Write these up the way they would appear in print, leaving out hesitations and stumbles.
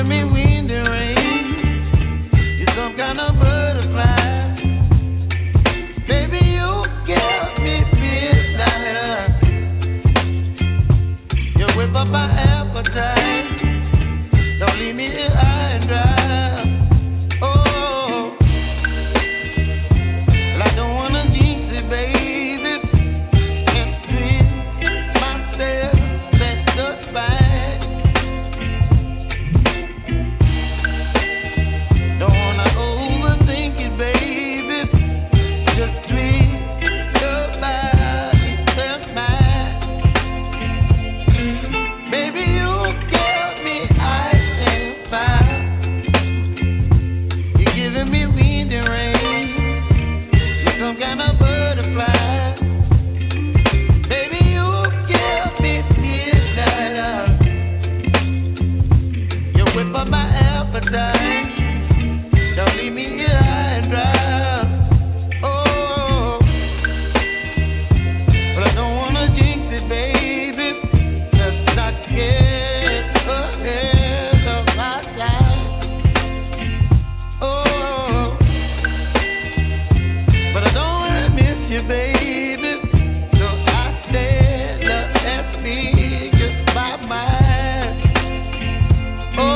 giving me wind and rain. You're some kind of butterfly. Baby, you give me midnight. You whip up my appetite. Don't leave me here high and dry. Oh, well, I don't wanna jinx it, baby. Can't twist myself at the spine. Don't wanna overthink it, baby. It's just twist your body and mine. Baby, you give me ice and fire. You're giving me wind and rain. You're some kind of butterfly. Baby, you give me midnight. You whip up my appetite. Don't leave me here high and dry. Oh, but I don't wanna jinx it, baby. Let's not get ahead of my time. Oh, but I don't wanna miss you, baby. So I stand up and speak my mind. Oh.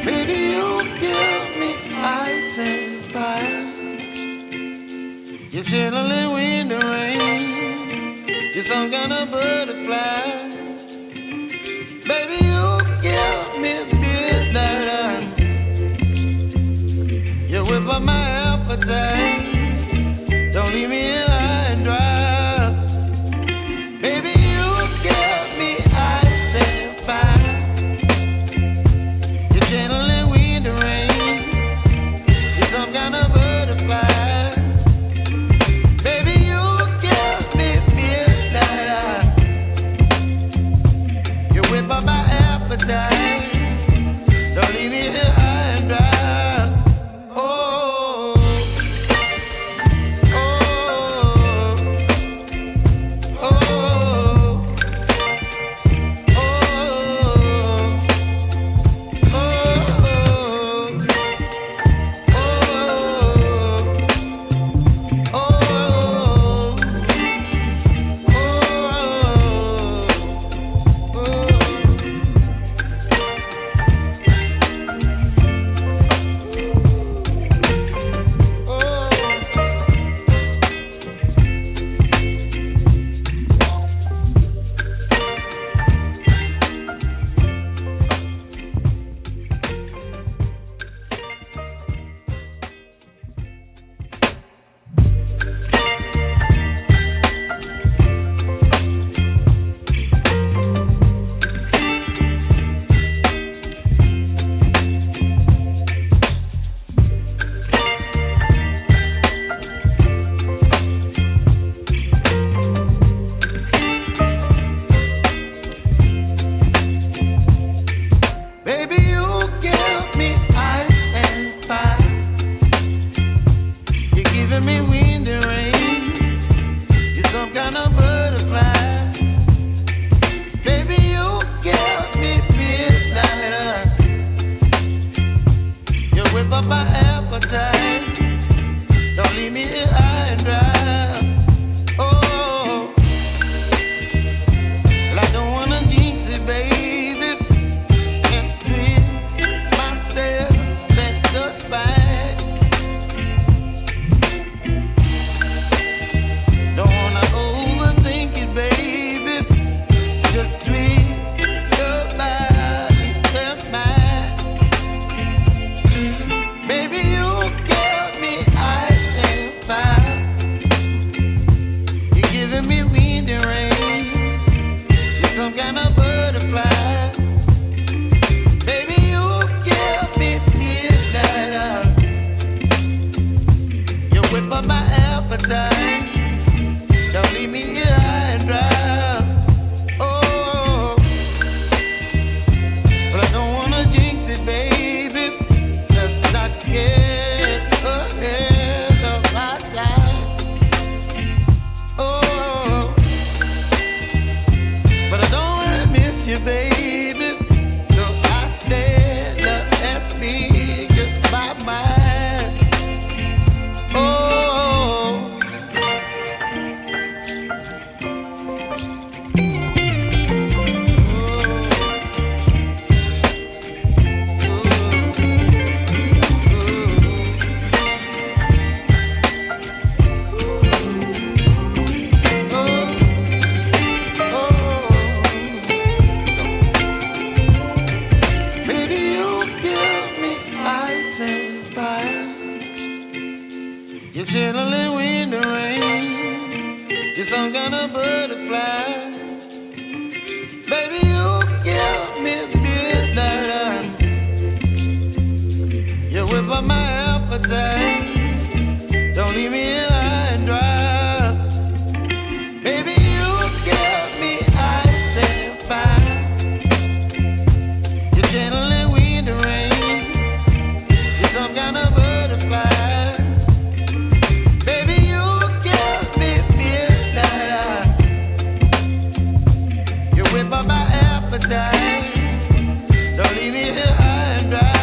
Baby, you give me ice and fire. You're chilling wind and rain. You're some kind of butterfly. Baby, you give me midnight. You whip up my appetite. Don't leave me here high and dry. Baby, you give me ice and fire. You're channeling wind and rain. You're some kind of butterfly. Baby, you give me midnight. You whip up my appetite. Don't leave me here high and dry. Oh, oh, oh, oh, baby, you give me ice and fire. You're giving me wind and rain. You're some kind of butterfly. Baby, you give me midnight. You whip up my appetite. Don't leave me here high and dry. Oh, well, I don't wanna jinx it, baby. Can't twist myself at the spine. Don't wanna overthink it, baby. It's just twist your body and mine. Baby, you give me ice and fire. You're giving me wind and rain. You're some kind of butterfly. Baby, you give me midnight. You whip up my appetite. You're some kind of butterfly. Baby, you give me midnight. You whip up my appetite. Don't leave me here high and dry. Baby, you give me ice and fire. You're channeling wind and rain. You're some kind of butterfly. Baby, you give me midnight. You whip up my appetite. Don't leave me here high and dry.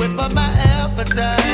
Whip up my appetite.